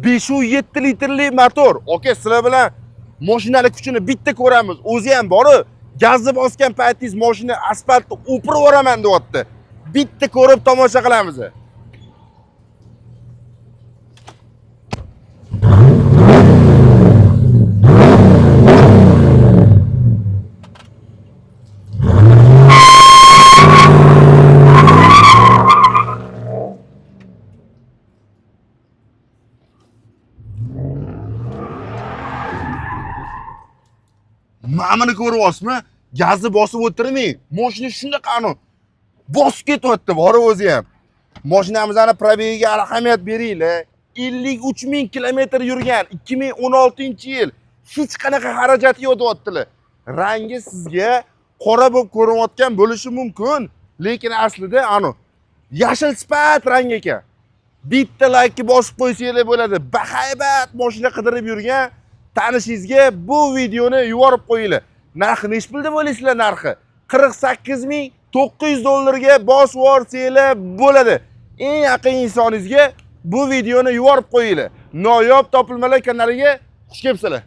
507 litrli motor. Oka, sizlar bilan mashinaning kuchini bitta ko'ramiz. O'zi ham bor, gazni bosgan paytingiz mashina asfaltni o'pirib yuboraman deyapti. Bitta ko'rib tomosha qilamiz. Ma'mini ko'ryapsizmi? Gazni bosib o'tirmang. Mashina shunday qani bosib ketyapti, bori o'zi ham. Mashinamizning probegiga ahamiyat beringlar. 53.000 kilometr yurgan, 2016-yil. Hech qanaqa xarajati yo'q deyaptilar. Rangi sizga qora bo'lib ko'rinayotgan bo'lishi mumkin, lekin aslida yashil sifat rang ekan. Bitta like bosib qo'ysanglar bo'ladi. Bahaybat mashina qidirib yurgan tanishingizga bu videoni yuborib qo'yinglar. Narxi nech pul deb o'ylaysizlar narxi? 48.900 dollarga bosib yuborsanglar bo'ladi. Eng yaqin insoningizga bu videoni yuborib qo'yinglar. Noyob topilmalar kanaliga xush kelibsizlar.